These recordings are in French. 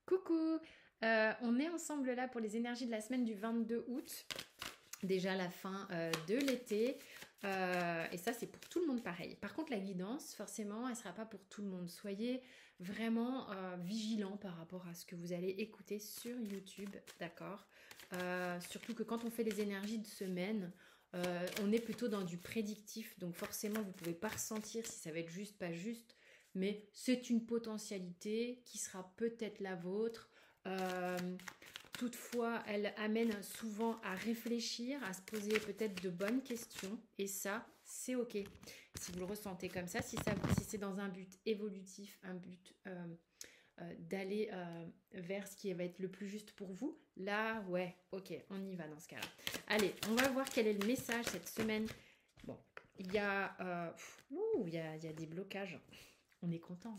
Coucou, on est ensemble là pour les énergies de la semaine du 22 août, déjà la fin de l'été, et ça c'est pour tout le monde pareil. Par contre la guidance, forcément, elle ne sera pas pour tout le monde. Soyez vraiment vigilants par rapport à ce que vous allez écouter sur YouTube, d'accord. Surtout que quand on fait les énergies de semaine, on est plutôt dans du prédictif, donc forcément vous ne pouvez pas ressentir si ça va être juste, pas juste, mais c'est une potentialité qui sera peut-être la vôtre. Euh, Toutefois, elle amène souvent à réfléchir, à se poser peut-être de bonnes questions, et ça, c'est ok. Si vous le ressentez comme ça, si c'est dans un but évolutif, un but d'aller vers ce qui va être le plus juste pour vous, là, ouais, ok, on y va dans ce cas-là. Allez, on va voir quel est le message cette semaine. Bon, il y a des blocages. On est content.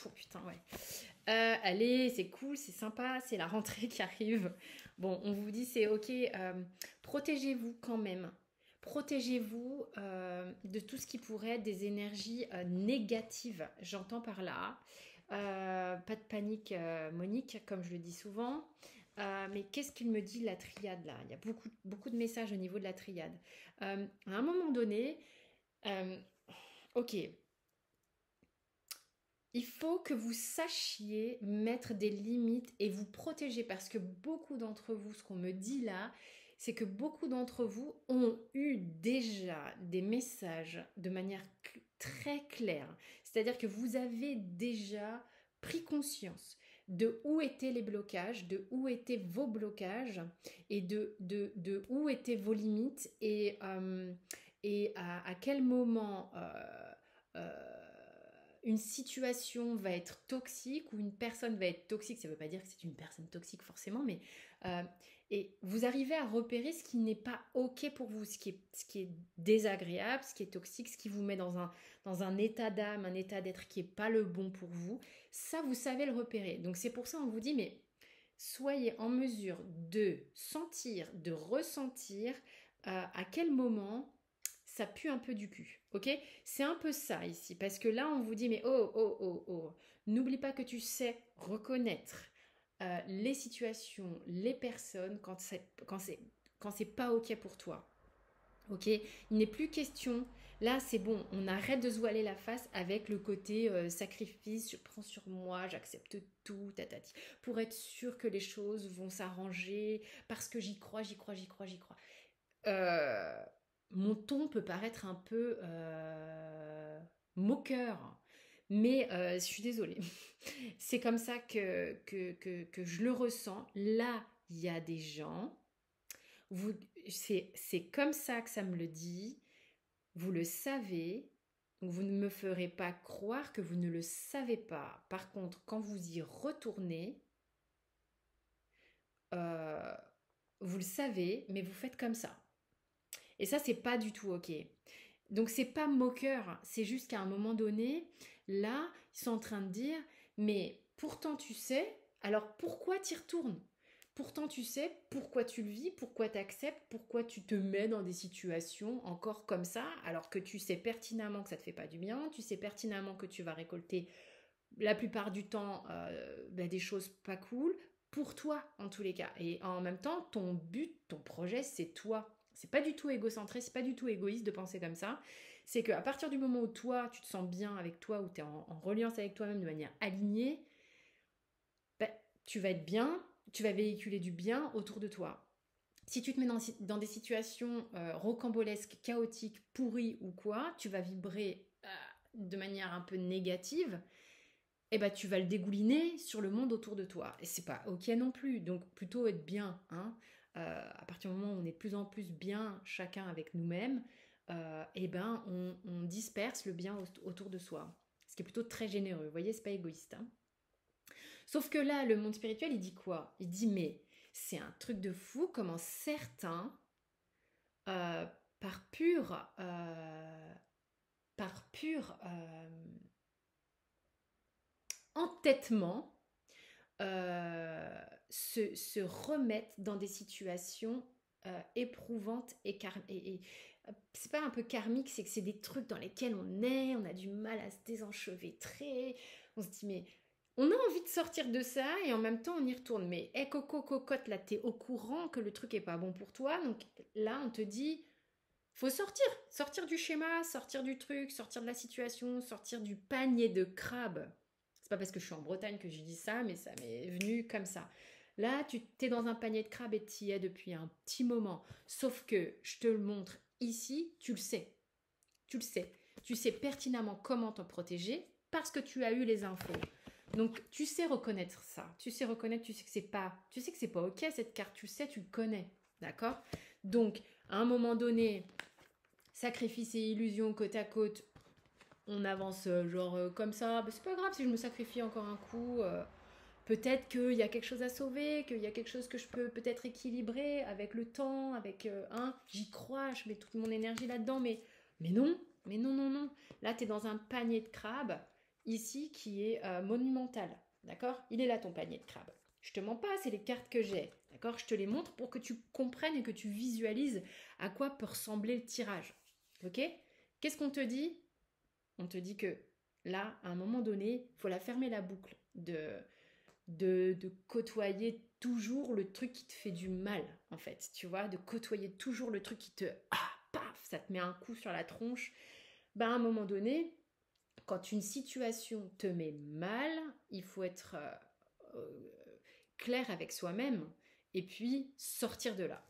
Oh, putain, ouais. Allez, c'est cool, c'est sympa, c'est la rentrée qui arrive. Bon, on vous dit c'est ok, protégez-vous quand même. Protégez-vous de tout ce qui pourrait être des énergies négatives. J'entends par là. Pas de panique, Monique, comme je le dis souvent. Mais qu'est-ce qu'il me dit la triade là? Il y a beaucoup, beaucoup de messages au niveau de la triade. À un moment donné, euh, ok, il faut que vous sachiez mettre des limites et vous protéger parce que beaucoup d'entre vous, ce qu'on me dit là, c'est que beaucoup d'entre vous ont eu déjà des messages de manière très claire. C'est-à-dire que vous avez déjà pris conscience de où étaient les blocages, de où étaient vos blocages et de où étaient vos limites et à quel moment une situation va être toxique ou une personne va être toxique. Ça ne veut pas dire que c'est une personne toxique forcément, mais euh, et vous arrivez à repérer ce qui n'est pas ok pour vous, ce qui est désagréable, ce qui est toxique, ce qui vous met dans un état d'âme, un état d'être qui n'est pas le bon pour vous. Ça, vous savez le repérer. Donc c'est pour ça on vous dit, mais soyez en mesure de sentir, de ressentir à quel moment ça pue un peu du cul, ok? C'est un peu ça ici, parce que là on vous dit mais oh oh oh oh, n'oublie pas que tu sais reconnaître les situations, les personnes quand c'est pas ok pour toi. Ok, il n'est plus question. Là, c'est bon, on arrête de se voiler la face avec le côté sacrifice. Je prends sur moi, j'accepte tout, tatati, pour être sûr que les choses vont s'arranger parce que j'y crois, j'y crois, j'y crois, j'y crois. Euh, Mon ton peut paraître un peu moqueur, mais je suis désolée. C'est comme ça que je le ressens. Là, il y a des gens, vous, c'est comme ça que ça me le dit, vous le savez, donc vous ne me ferez pas croire que vous ne le savez pas. Par contre, quand vous y retournez, euh, vous le savez, mais vous faites comme ça. Et ça, c'est pas du tout ok. Donc c'est pas moqueur, c'est juste qu'à un moment donné, là, ils sont en train de dire, mais pourtant tu sais, alors pourquoi tu y retournes? Pourtant tu sais pourquoi tu le vis, pourquoi tu acceptes, pourquoi tu te mets dans des situations encore comme ça, alors que tu sais pertinemment que ça te fait pas du bien, tu sais pertinemment que tu vas récolter la plupart du temps des choses pas cool pour toi en tous les cas. Et en même temps, ton but, ton projet, c'est toi. C'est pas du tout égocentré, c'est pas du tout égoïste de penser comme ça. C'est qu'à partir du moment où toi, tu te sens bien avec toi, où tu es en reliance avec toi-même de manière alignée, ben, tu vas être bien, tu vas véhiculer du bien autour de toi. Si tu te mets dans des situations rocambolesques, chaotiques, pourries ou quoi, tu vas vibrer de manière un peu négative, eh ben, tu vas le dégouliner sur le monde autour de toi. Et c'est pas ok non plus. Donc plutôt être bien. Hein. À partir du moment où on est de plus en plus bien chacun avec nous-mêmes, eh ben, on disperse le bien autour de soi. Ce qui est plutôt très généreux. Vous voyez, c'est pas égoïste. Hein. Sauf que là, le monde spirituel, il dit quoi? Il dit mais c'est un truc de fou comment certains, euh, par pur, entêtement, se remettent dans des situations éprouvantes et c'est pas un peu karmique, c'est que c'est des trucs dans lesquels on a du mal à se désenchevêtrer. On se dit mais on a envie de sortir de ça et en même temps on y retourne. Mais hé coco, cocotte, là t'es au courant que le truc est pas bon pour toi. Donc là on te dit, faut sortir. Sortir du schéma, sortir du truc, sortir de la situation, sortir du panier de crabes. C'est pas parce que je suis en Bretagne que je dis ça, mais ça m'est venu comme ça. Là, tu t'es dans un panier de crabes et tu y es depuis un petit moment. Sauf que je te le montre ici, tu le sais. Tu le sais. Tu sais pertinemment comment t'en protéger parce que tu as eu les infos. Donc tu sais reconnaître ça. Tu sais reconnaître, tu sais que c'est pas OK cette carte, tu le sais, tu le connais. D'accord? Donc à un moment donné, sacrifice et illusion côte à côte, on avance comme ça. Bah, c'est pas grave si je me sacrifie encore un coup. Peut-être qu'il y a quelque chose à sauver, qu'il y a quelque chose que je peux peut-être équilibrer avec le temps, avec j'y crois, je mets toute mon énergie là-dedans, mais non, mais non, non, non. Là, tu es dans un panier de crabes, ici, qui est monumental, d'accord? Il est là ton panier de crabes. Je te mens pas, c'est les cartes que j'ai, d'accord? Je te les montre pour que tu comprennes et que tu visualises à quoi peut ressembler le tirage, ok? Qu'est-ce qu'on te dit? On te dit que là, à un moment donné, il faut la fermer la boucle de côtoyer toujours le truc qui te fait du mal, en fait, tu vois, de côtoyer toujours le truc qui te... Ah, paf, ça te met un coup sur la tronche. Ben, à un moment donné, quand une situation te met mal, il faut être clair avec soi-même et puis sortir de là.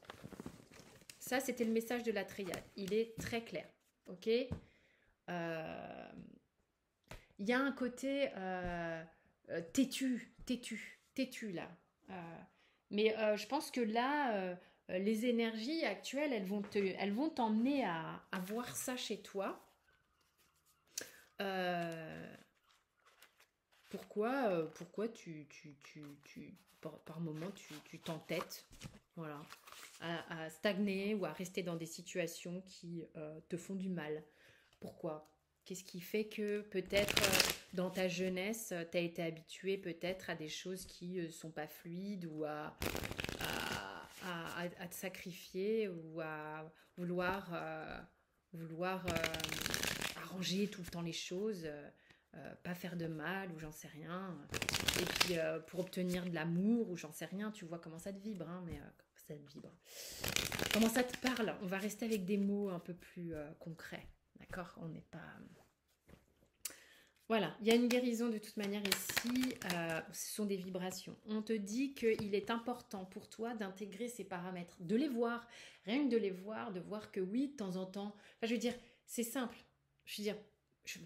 Ça, c'était le message de la triade. Il est très clair, ok? Il y a un côté têtu là. Mais je pense que là, les énergies actuelles, elles vont t'emmener à voir ça chez toi. Pourquoi par moment tu t'entêtes, voilà, à stagner ou à rester dans des situations qui te font du mal. Pourquoi? Qu'est-ce qui fait que peut-être dans ta jeunesse, tu as été habitué peut-être à des choses qui sont pas fluides ou à te sacrifier ou à vouloir arranger tout le temps les choses, pas faire de mal ou j'en sais rien. Et puis pour obtenir de l'amour ou j'en sais rien, tu vois comment ça te vibre, hein, mais ça te vibre. Comment ça te parle? On va rester avec des mots un peu plus concrets. D'accord? On n'est pas... Voilà, il y a une guérison de toute manière ici, ce sont des vibrations. On te dit qu'il est important pour toi d'intégrer ces paramètres, de les voir, rien que de les voir, de voir que oui, de temps en temps, enfin, je veux dire, c'est simple. Je veux dire, je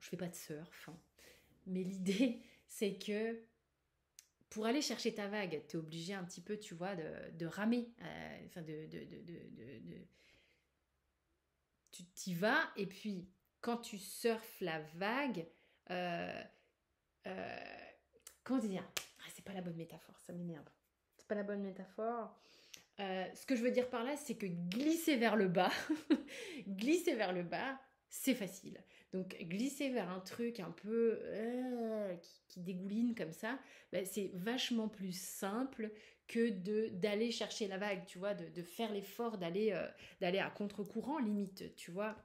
fais pas de surf, hein, mais l'idée, c'est que pour aller chercher ta vague, tu es obligé un petit peu, tu vois, de ramer, enfin tu t'y vas et puis quand tu surfes la vague, euh, euh, comment dire, c'est pas la bonne métaphore, ça m'énerve. C'est pas la bonne métaphore. Ce que je veux dire par là, c'est que glisser vers le bas, glisser vers le bas, c'est facile. Donc glisser vers un truc un peu qui dégouline comme ça, bah, c'est vachement plus simple que d'aller chercher la vague, tu vois, de faire l'effort d'aller à contre-courant limite, tu vois.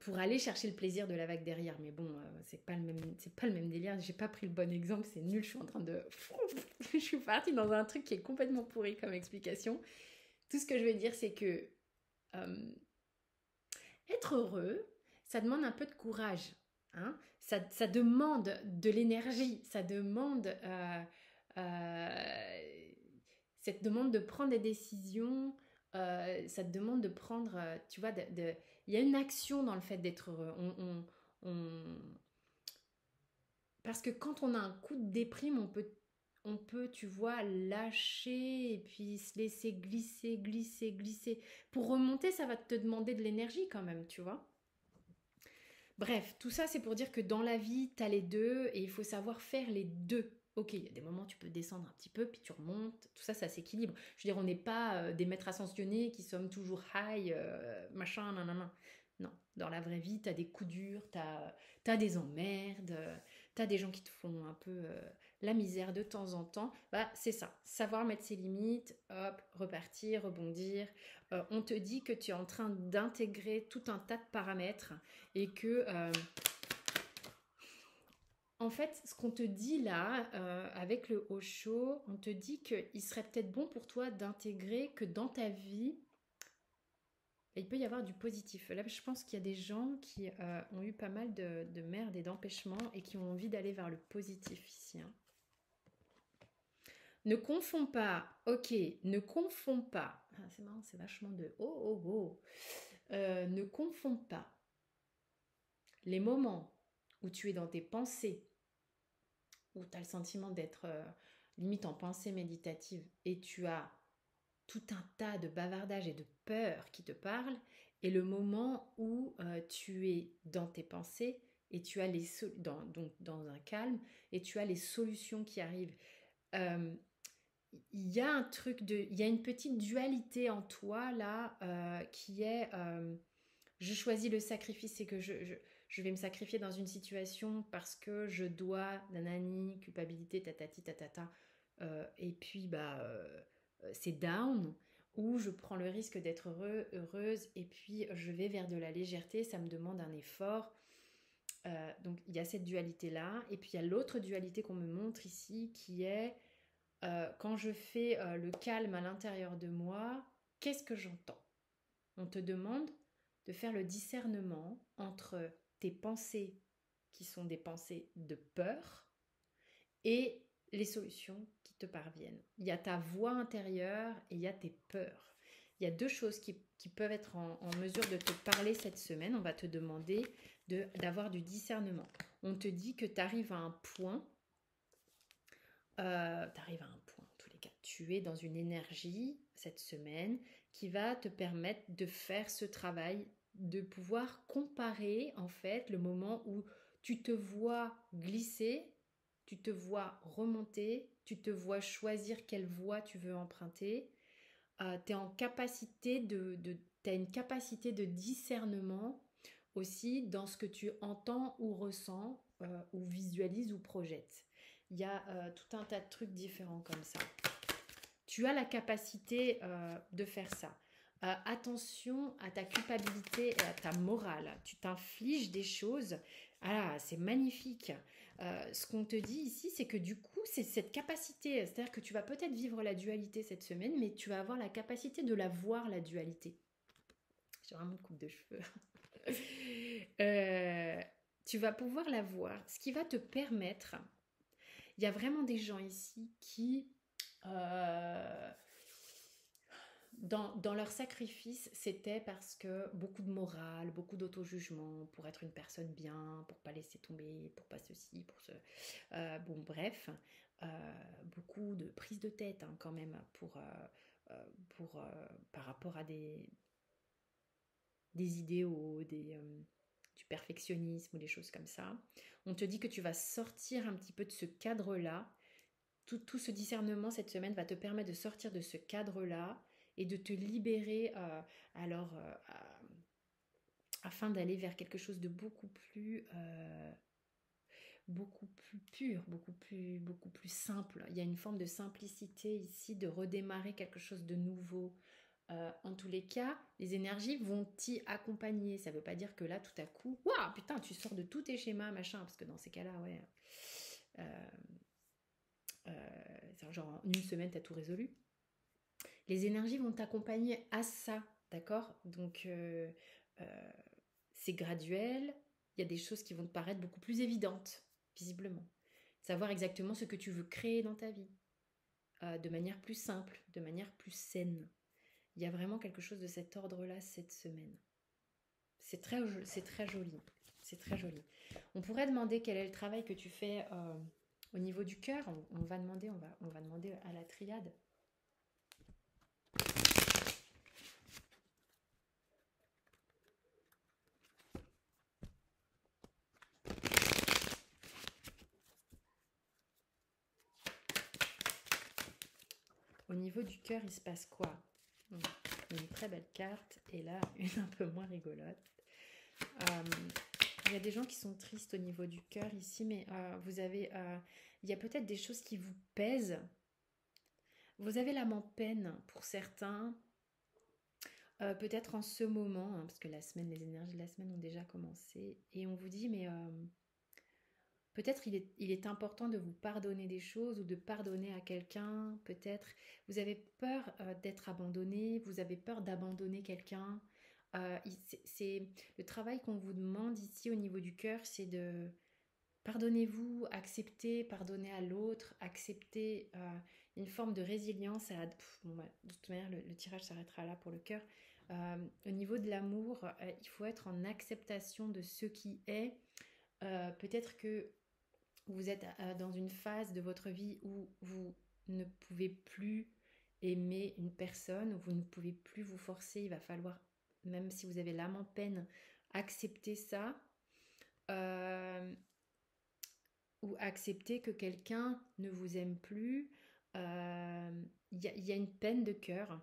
Pour aller chercher le plaisir de la vague derrière. Mais bon, c'est pas le même délire. J'ai pas pris le bon exemple, c'est nul. Je suis en train de... je suis partie dans un truc qui est complètement pourri comme explication. Tout ce que je veux dire, c'est que être heureux, ça demande un peu de courage. Hein, ça demande de l'énergie. Ça demande... ça te demande de prendre des décisions. Ça te demande de prendre... tu vois, il y a une action dans le fait d'être heureux. Parce que quand on a un coup de déprime, on peut, tu vois, lâcher et puis se laisser glisser, glisser, glisser. Pour remonter, ça va te demander de l'énergie quand même, tu vois. Bref, tout ça, c'est pour dire que dans la vie, tu as les deux et il faut savoir faire les deux. Ok, il y a des moments où tu peux descendre un petit peu, puis tu remontes. Tout ça, ça s'équilibre. Je veux dire, on n'est pas des maîtres ascensionnés qui sommes toujours high, machin, nanana. Non, dans la vraie vie, tu as des coups durs, tu as des emmerdes, tu as des gens qui te font un peu la misère de temps en temps. Bah, c'est ça, savoir mettre ses limites, hop, repartir, rebondir. On te dit que tu es en train d'intégrer tout un tas de paramètres et que En fait, ce qu'on te dit là, avec le Osho, on te dit qu'il serait peut-être bon pour toi d'intégrer que dans ta vie, il peut y avoir du positif. Là, je pense qu'il y a des gens qui ont eu pas mal de merde et d'empêchements et qui ont envie d'aller vers le positif ici, hein. Ne confonds pas, ok, ne confonds pas. Ah, c'est marrant, c'est vachement de oh oh oh. Ne confonds pas les moments où tu es dans tes pensées, où tu as le sentiment d'être limite en pensée méditative et tu as tout un tas de bavardages et de peurs qui te parlent, et le moment où tu es dans tes pensées et tu as donc dans un calme et tu as les solutions qui arrivent. Euh, il y a un truc il y a une petite dualité en toi là qui est je choisis le sacrifice, c'est que je vais me sacrifier dans une situation parce que je dois, nanani, culpabilité, tatati, tatata, et puis c'est down, ou je prends le risque d'être heureuse, et puis je vais vers de la légèreté, ça me demande un effort. Donc il y a cette dualité-là, et puis il y a l'autre dualité qu'on me montre ici, qui est quand je fais le calme à l'intérieur de moi, qu'est-ce que j'entends? On te demande de faire le discernement entre tes pensées qui sont des pensées de peur et les solutions qui te parviennent. Il y a ta voix intérieure et il y a tes peurs. Il y a deux choses qui peuvent être en mesure de te parler cette semaine. On va te demander d'avoir du discernement. On te dit que tu arrives à un point, en tous les cas. Tu es dans une énergie cette semaine qui va te permettre de faire ce travail, de pouvoir comparer en fait le moment où tu te vois glisser, tu te vois remonter, tu te vois choisir quelle voie tu veux emprunter. Tu es en capacité t'as une capacité de discernement aussi dans ce que tu entends ou ressens ou visualises ou projettes. Il y a tout un tas de trucs différents comme ça. Tu as la capacité de faire ça. Attention à ta culpabilité et à ta morale. Tu t'infliges des choses. Ah, c'est magnifique. Ce qu'on te dit ici, c'est que du coup, c'est cette capacité. C'est-à-dire que tu vas peut-être vivre la dualité cette semaine, mais tu vas avoir la capacité de la voir, la dualité. J'ai vraiment une coupe de cheveux. Tu vas pouvoir la voir. Ce qui va te permettre... Il y a vraiment des gens ici qui... dans leur sacrifice, c'était parce que beaucoup de morale, beaucoup d'auto-jugement pour être une personne bien, pour pas laisser tomber, pour pas ceci, pour ce... bon, bref, beaucoup de prise de tête hein, quand même par rapport à des idéaux, du perfectionnisme ou des choses comme ça. On te dit que tu vas sortir un petit peu de ce cadre-là. Tout ce discernement cette semaine va te permettre de sortir de ce cadre-là et de te libérer afin d'aller vers quelque chose de beaucoup plus pur, beaucoup plus simple. Il y a une forme de simplicité ici, de redémarrer quelque chose de nouveau. En tous les cas, les énergies vont t'y accompagner. Ça ne veut pas dire que là, tout à coup, waouh, putain, tu sors de tous tes schémas, machin, parce que dans ces cas-là, ouais, genre en une semaine, tu as tout résolu. Les énergies vont t'accompagner à ça, d'accord? Donc, c'est graduel. Il y a des choses qui vont te paraître beaucoup plus évidentes, visiblement. Savoir exactement ce que tu veux créer dans ta vie, de manière plus simple, de manière plus saine. Il y a vraiment quelque chose de cet ordre-là cette semaine. C'est très joli. C'est très joli. On pourrait demander quel est le travail que tu fais au niveau du cœur. On va demander à la triade. Au niveau du cœur, il se passe quoi? Une très belle carte et là, une un peu moins rigolote. Il y a des gens qui sont tristes au niveau du cœur ici, mais il y a peut-être des choses qui vous pèsent. Vous avez l'âme en peine pour certains, peut-être en ce moment, hein, parce que les énergies de la semaine ont déjà commencé, et on vous dit, mais Peut-être il est important de vous pardonner des choses ou de pardonner à quelqu'un. Peut-être vous avez peur d'être abandonné, vous avez peur d'abandonner quelqu'un. C'est le travail qu'on vous demande ici au niveau du cœur, c'est de pardonnez-vous, accepter, pardonner à l'autre, accepter une forme de résilience. Bon, bah, de toute manière, le tirage s'arrêtera là pour le cœur. Au niveau de l'amour, il faut être en acceptation de ce qui est. Peut-être que vous êtes dans une phase de votre vie où vous ne pouvez plus aimer une personne, où vous ne pouvez plus vous forcer, il va falloir, même si vous avez l'âme en peine, accepter ça, ou accepter que quelqu'un ne vous aime plus. Il y a une peine de cœur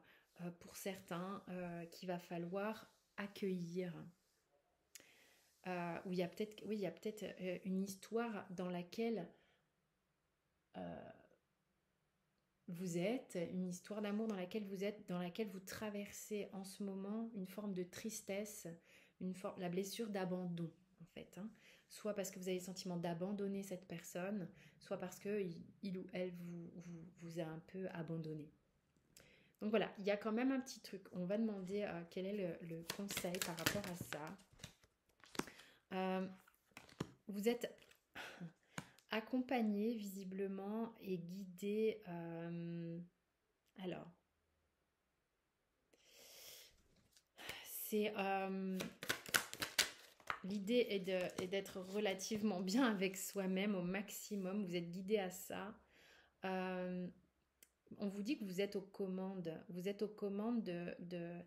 pour certains qu'il va falloir accueillir. Où il y a peut-être, oui, il y a peut-être une histoire dans laquelle euh, vous êtes, une histoire d'amour dans laquelle vous êtes, dans laquelle vous traversez en ce moment une forme de tristesse, la blessure d'abandon en fait. Hein. Soit parce que vous avez le sentiment d'abandonner cette personne, soit parce que il ou elle vous a un peu abandonné. Donc voilà, il y a quand même un petit truc. On va demander quel est le conseil par rapport à ça. Vous êtes accompagné visiblement et guidé. Alors, c'est l'idée est d'être relativement bien avec soi-même au maximum. Vous êtes guidé à ça. On vous dit que vous êtes aux commandes. Vous êtes aux commandes de,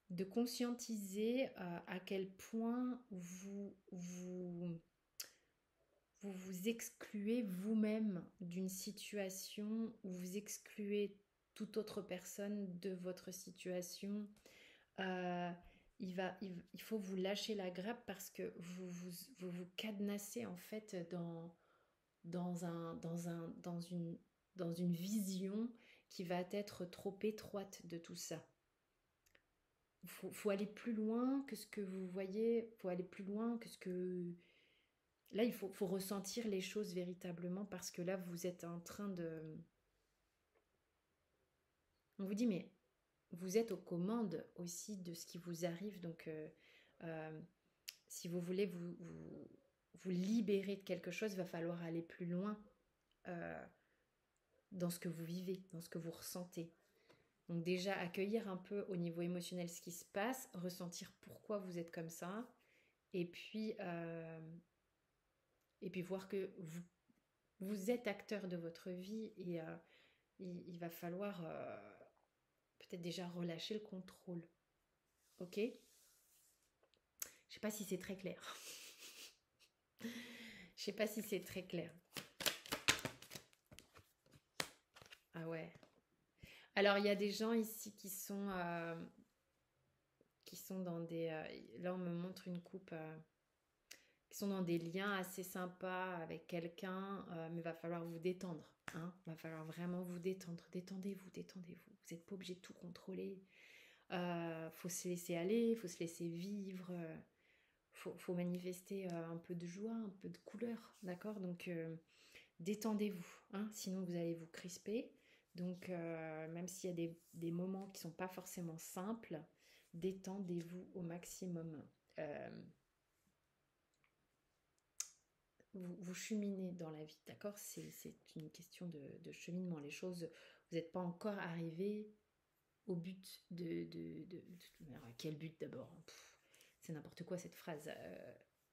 de conscientiser à quel point vous excluez vous-même d'une situation, ou vous excluez toute autre personne de votre situation. Euh, il faut vous lâcher la grappe parce que vous cadenassez en fait dans une vision qui va être trop étroite de tout ça. Faut aller plus loin que ce que vous voyez, faut aller plus loin que ce que... Là, faut ressentir les choses véritablement parce que là, vous êtes en train de... On vous dit, mais vous êtes aux commandes aussi de ce qui vous arrive, donc si vous voulez vous libérer de quelque chose, il va falloir aller plus loin dans ce que vous vivez, dans ce que vous ressentez. Donc déjà, accueillir un peu au niveau émotionnel ce qui se passe, ressentir pourquoi vous êtes comme ça, et puis voir que vous êtes acteur de votre vie et il va falloir peut-être déjà relâcher le contrôle. Ok? Je sais pas si c'est très clair. Je sais pas si c'est très clair. Ah ouais. Alors il y a des gens ici qui sont dans des... là on me montre une coupe qui sont dans des liens assez sympas avec quelqu'un, mais il va falloir vous détendre. Hein, va falloir vraiment vous détendre. Détendez-vous, détendez-vous. Vous n'êtes pas obligé de tout contrôler. Faut se laisser aller, faut se laisser vivre. Faut manifester un peu de joie, un peu de couleur, d'accord? Donc détendez-vous, hein, sinon vous allez vous crisper. Donc même s'il y a des moments qui ne sont pas forcément simples, détendez-vous au maximum. Vous cheminez dans la vie, d'accord? C'est une question de cheminement. Les choses, vous n'êtes pas encore arrivé au but alors, quel but d'abord? C'est n'importe quoi cette phrase.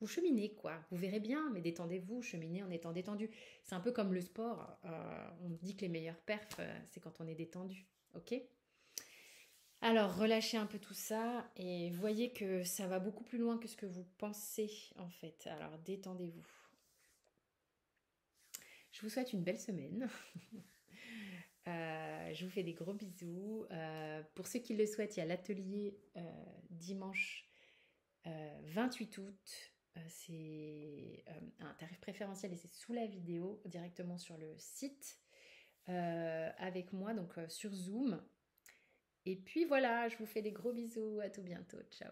Vous cheminez quoi, vous verrez bien, mais détendez-vous, cheminez en étant détendu. C'est un peu comme le sport, on dit que les meilleurs perfs, c'est quand on est détendu, ok? Alors relâchez un peu tout ça et voyez que ça va beaucoup plus loin que ce que vous pensez en fait. Alors détendez-vous. Je vous souhaite une belle semaine. Je vous fais des gros bisous. Pour ceux qui le souhaitent, il y a l'atelier dimanche 28 août. C'est un tarif préférentiel et c'est sous la vidéo, directement sur le site, avec moi, donc sur Zoom. Et puis voilà, je vous fais des gros bisous. À tout bientôt. Ciao.